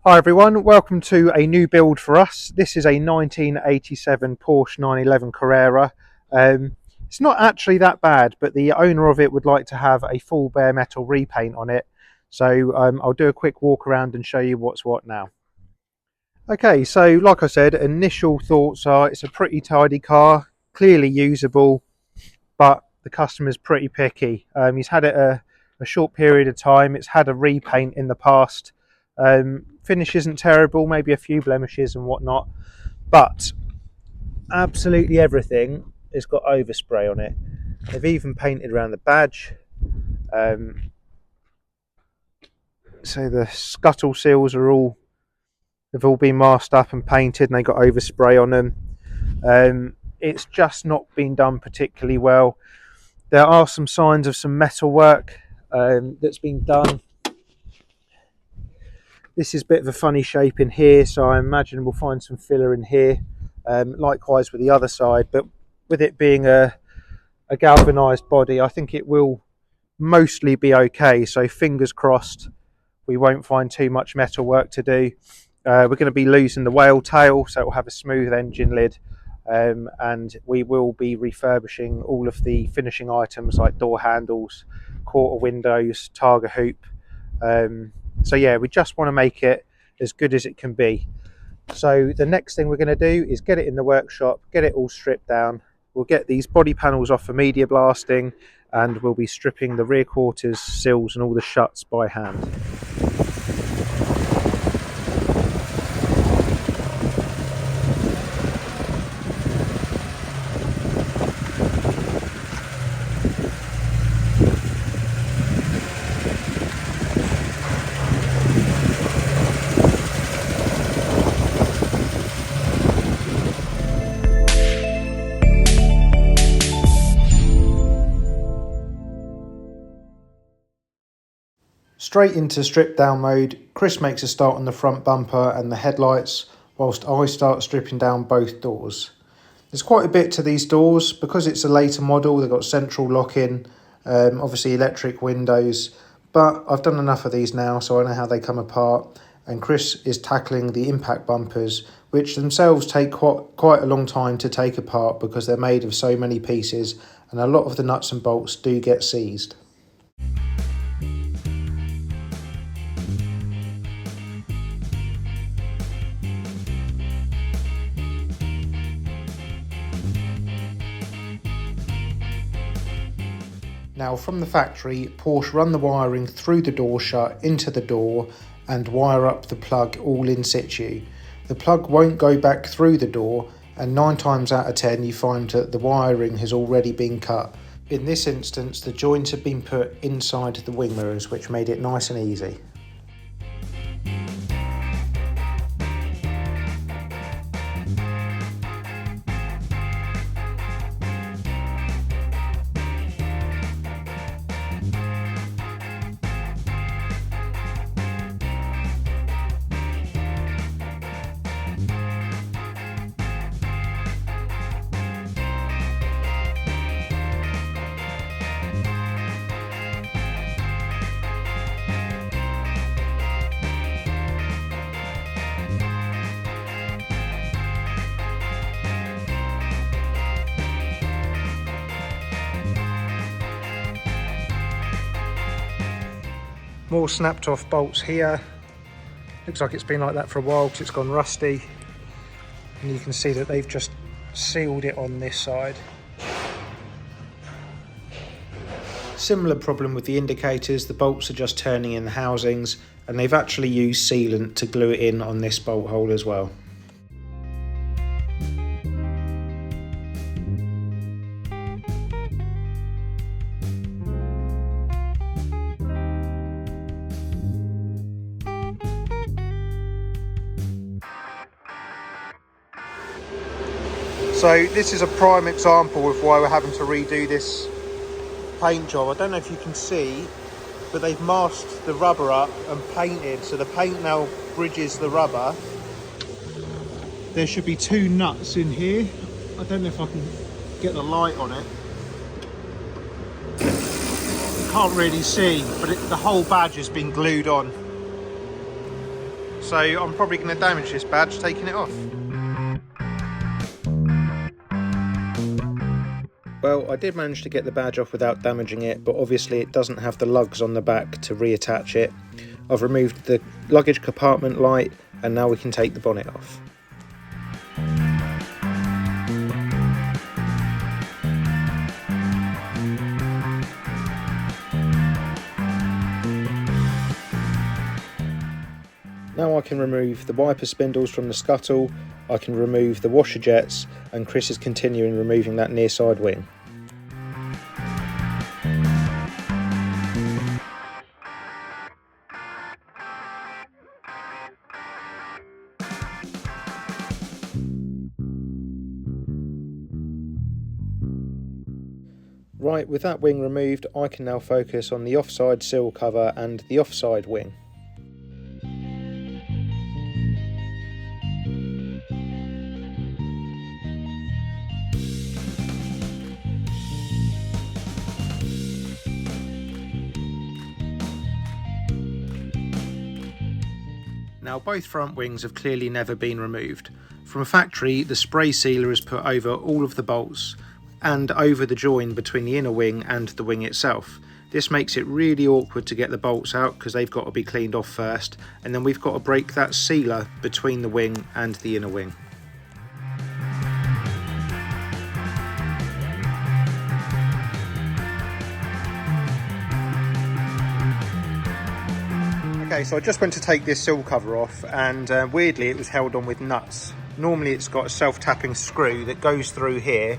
Hi everyone, welcome to a new build for us. This is a 1987 Porsche 911 Carrera. It's not actually that bad, but the owner of it would like to have a full bare metal repaint on it. So I'll do a quick walk around and show you what's what now. Okay, so like I said, initial thoughts are it's a pretty tidy car, clearly usable, but the customer's pretty picky. He's had it a short period of time. It's had a repaint in the past. Finish isn't terrible, maybe a few blemishes and whatnot, but absolutely everything has got overspray on it. They've even painted around the badge. So the scuttle seals they've all been masked up and painted, and they got overspray on them. It's just not been done particularly well. There are some signs of some metal work that's been done. This is a bit of a funny shape in here, so I imagine we'll find some filler in here. Likewise with the other side, but with it being a galvanised body, I think it will mostly be okay. So fingers crossed we won't find too much metal work to do. We're going to be losing the whale tail, so it will have a smooth engine lid. And we will be refurbishing all of the finishing items like door handles, quarter windows, targa hoop. So yeah, we just want to make it as good as it can be. So the next thing we're going to do is get it in the workshop, get it all stripped down. We'll get these body panels off for media blasting, and we'll be stripping the rear quarters, sills and all the shuts by hand. Straight into strip down mode, Chris makes a start on the front bumper and the headlights, whilst I start stripping down both doors. There's quite a bit to these doors. Because it's a later model, they've got central lock-in, obviously electric windows, but I've done enough of these now so I know how they come apart, and Chris is tackling the impact bumpers, which themselves take quite a long time to take apart because they're made of so many pieces and a lot of the nuts and bolts do get seized. Now from the factory, Porsche run the wiring through the door shut into the door and wire up the plug all in situ. The plug won't go back through the door, and 9 times out of 10 you find that the wiring has already been cut. In this instance, the joints have been put inside the wing mirrors, which made it nice and easy. More snapped off bolts here. Looks like it's been like that for a while because it's gone rusty. And you can see that they've just sealed it on this side. Similar problem with the indicators. The bolts are just turning in the housings, and they've actually used sealant to glue it in on this bolt hole as well. So this is a prime example of why we're having to redo this paint job. I don't know if you can see, but they've masked the rubber up and painted, so the paint now bridges the rubber. There should be 2 nuts in here. I don't know if I can get the light on it. Can't really see, but the whole badge has been glued on. So I'm probably going to damage this badge taking it off. Well, I did manage to get the badge off without damaging it, but obviously it doesn't have the lugs on the back to reattach it. I've removed the luggage compartment light, and now we can take the bonnet off. Now I can remove the wiper spindles from the scuttle, I can remove the washer jets, and Chris is continuing removing that near side wing. Right, with that wing removed, I can now focus on the offside sill cover and the offside wing. Now both front wings have clearly never been removed. From a factory, the spray sealer is put over all of the bolts and over the join between the inner wing and the wing itself. This makes it really awkward to get the bolts out because they've got to be cleaned off first, and then we've got to break that sealer between the wing and the inner wing. Okay, so I just went to take this sill cover off, and weirdly it was held on with nuts. Normally it's got a self-tapping screw that goes through here.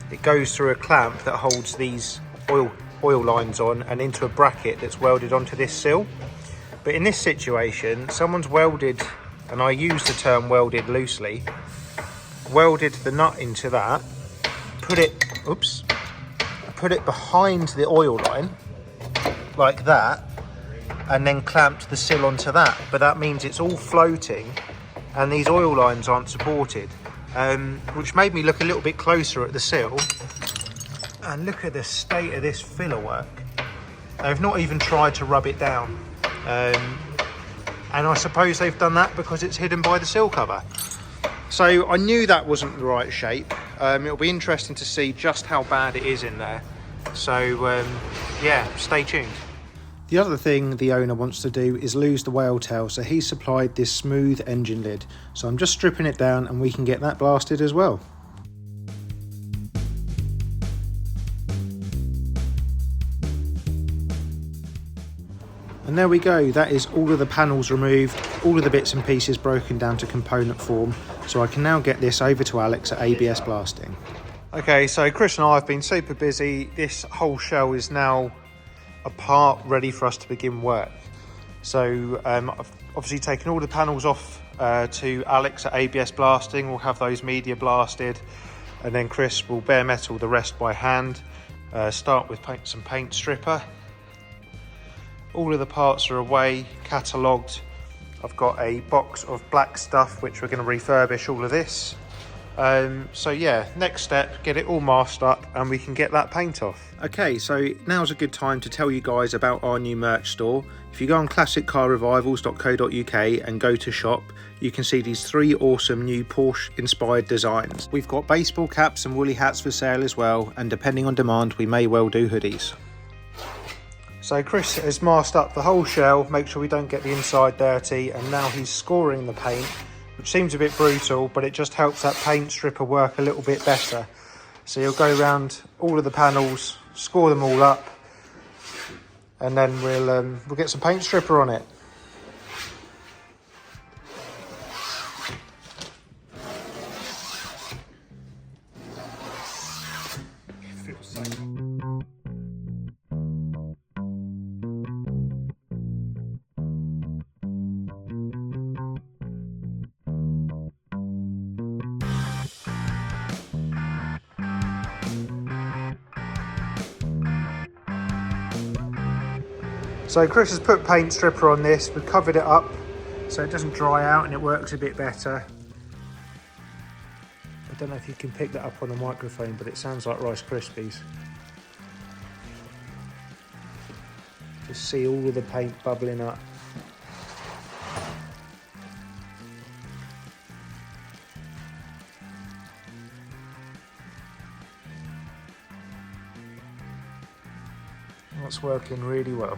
It goes through a clamp that holds these oil lines on and into a bracket that's welded onto this sill. But in this situation, someone's welded, and I use the term welded loosely, welded the nut into that, put it behind the oil line like that, and then clamped the sill onto that. But that means it's all floating and these oil lines aren't supported, which made me look a little bit closer at the sill, and look at the state of this filler work. They've not even tried to rub it down, and I suppose they've done that because it's hidden by the sill cover. So I knew that wasn't the right shape. It'll be interesting to see just how bad it is in there. So yeah, stay tuned. The other thing the owner wants to do is lose the whale tail, so he supplied this smooth engine lid. So I'm just stripping it down and we can get that blasted as well. And there we go, that is all of the panels removed, all of the bits and pieces broken down to component form. So I can now get this over to Alex at ABS Blasting. Okay, so Chris and I have been super busy. This whole shell is now apart, ready for us to begin work. So I've obviously taken all the panels off to Alex at ABS Blasting. We'll have those media blasted, and then Chris will bare metal the rest by hand. Start with some paint stripper. All of the parts are away, catalogued. I've got a box of black stuff which we're going to refurbish all of this. So yeah, next step, get it all masked up and we can get that paint off. Okay, so now's a good time to tell you guys about our new merch store. If you go on classiccarrevivals.co.uk and go to shop, you can see these 3 awesome new Porsche inspired designs. We've got baseball caps and woolly hats for sale as well, and depending on demand we may well do hoodies. So Chris has masked up the whole shell, make sure we don't get the inside dirty, and now he's scoring the paint, which seems a bit brutal, but it just helps that paint stripper work a little bit better. So you'll go around all of the panels, score them all up, and then we'll get some paint stripper on it. So Chris has put paint stripper on this, we've covered it up so it doesn't dry out and it works a bit better. I don't know if you can pick that up on the microphone, but it sounds like Rice Krispies. Just see all of the paint bubbling up. That's working really well.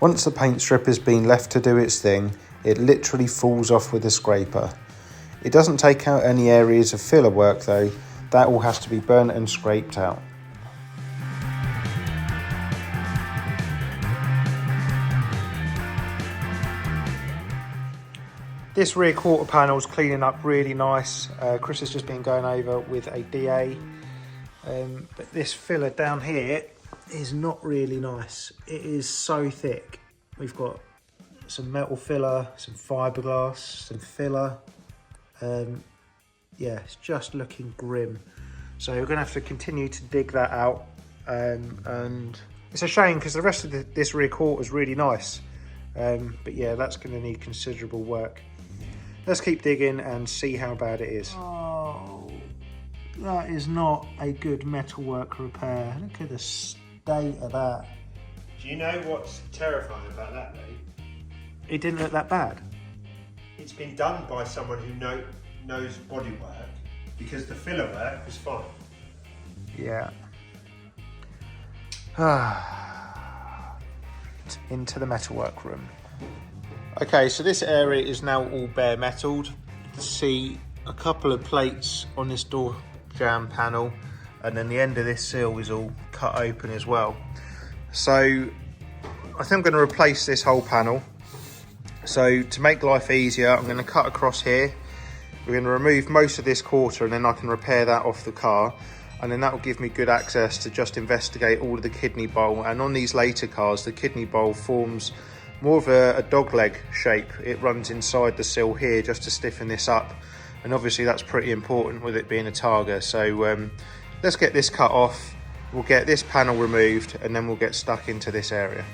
Once the paint strip has been left to do its thing, it literally falls off with a scraper. It doesn't take out any areas of filler work though, that all has to be burnt and scraped out. This rear quarter panel is cleaning up really nice. Chris has just been going over with a DA, but this filler down here is not really nice. It is so thick. We've got some metal filler, some fiberglass, some filler. Yeah, it's just looking grim. So we're gonna have to continue to dig that out. And it's a shame because the rest of this rear quarter is really nice. But yeah, that's gonna need considerable work. Let's keep digging and see how bad it is. Oh, that is not a good metalwork repair. Look at the state of that. Do you know what's terrifying about that, mate? It didn't look that bad. It's been done by someone who knows bodywork, because the filler work was fine. Yeah. Into the metalwork room. Okay, so this area is now all bare metalled. You can see a couple of plates on this door jamb panel, and then the end of this seal is all cut open as well. So I think I'm going to replace this whole panel. So to make life easier, I'm going to cut across here. We're going to remove most of this quarter, and then I can repair that off the car, and then that will give me good access to just investigate all of the kidney bowl. And on these later cars, the kidney bowl forms more of a dog leg shape. It runs inside the sill here just to stiffen this up, and obviously that's pretty important with it being a Targa. So let's get this cut off, we'll get this panel removed, and then we'll get stuck into this area.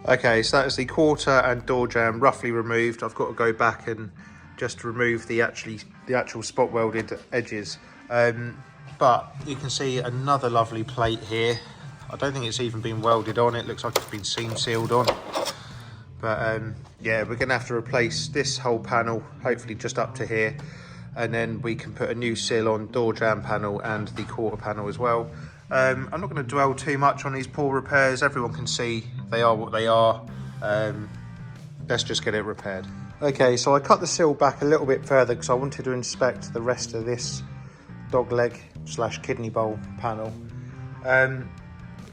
Okay, so that is the quarter and door jamb roughly removed. I've got to go back and just remove the actual spot welded edges. But you can see another lovely plate here. I don't think it's even been welded on. It looks like it's been seam sealed on. But yeah, we're gonna have to replace this whole panel, hopefully just up to here. And then we can put a new sill on door jamb panel and the quarter panel as well. I'm not going to dwell too much on these poor repairs. Everyone can see they are what they are. Let's just get it repaired. Okay, so I cut the sill back a little bit further because I wanted to inspect the rest of this dog leg / kidney bowl panel. I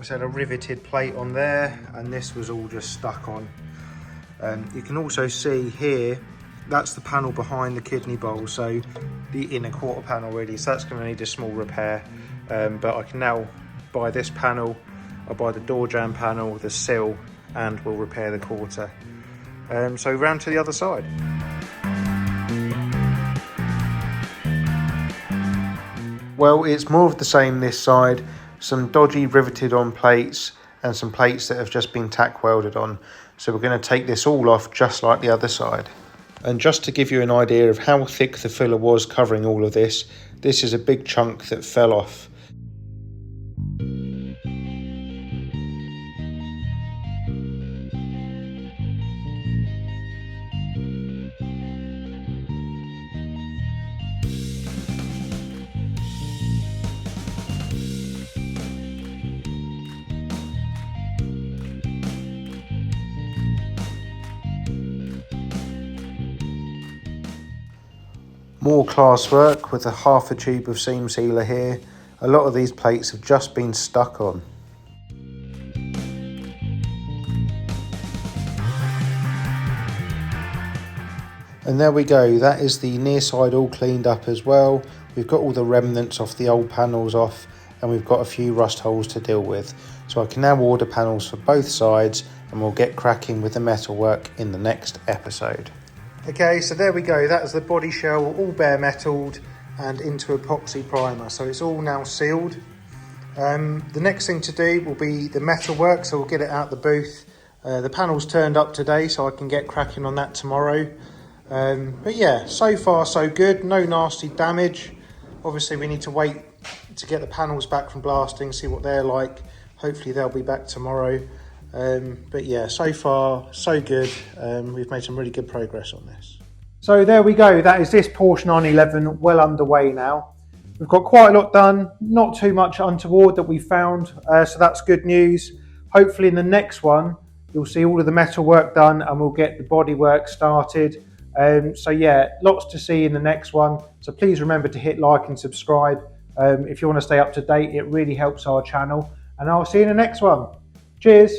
had a riveted plate on there, and this was all just stuck on. You can also see here, that's the panel behind the kidney bowl, so the inner quarter panel really, so that's going to need a small repair. But I can now buy this panel, I'll buy the door jamb panel, the sill, and we'll repair the quarter. So round to the other side. Well, it's more of the same this side. Some dodgy riveted on plates and some plates that have just been tack welded on. So we're going to take this all off just like the other side. And just to give you an idea of how thick the filler was covering all of this, this is a big chunk that fell off. More class work with a half a tube of seam sealer here. A lot of these plates have just been stuck on. And there we go, that is the near side all cleaned up as well. We've got all the remnants off the old panels off, and we've got a few rust holes to deal with. So I can now order panels for both sides, and we'll get cracking with the metalwork in the next episode. Okay, so there we go, that is the body shell all bare metalled and into epoxy primer. So it's all now sealed. The next thing to do will be the metalwork, so we'll get it out the booth. The panel's turned up today, so I can get cracking on that tomorrow. But yeah, so far so good, no nasty damage. Obviously we need to wait to get the panels back from blasting, see what they're like. Hopefully they'll be back tomorrow. But yeah, so far so good. We've made some really good progress on this. So there we go, that is this Porsche 911 well underway now. We've got quite a lot done, not too much untoward that we found, so that's good news. Hopefully in the next one you'll see all of the metal work done and we'll get the body work started. So yeah, lots to see in the next one. So please remember to hit like and subscribe if you want to stay up to date. It really helps our channel. And I'll see you in the next one. Cheers.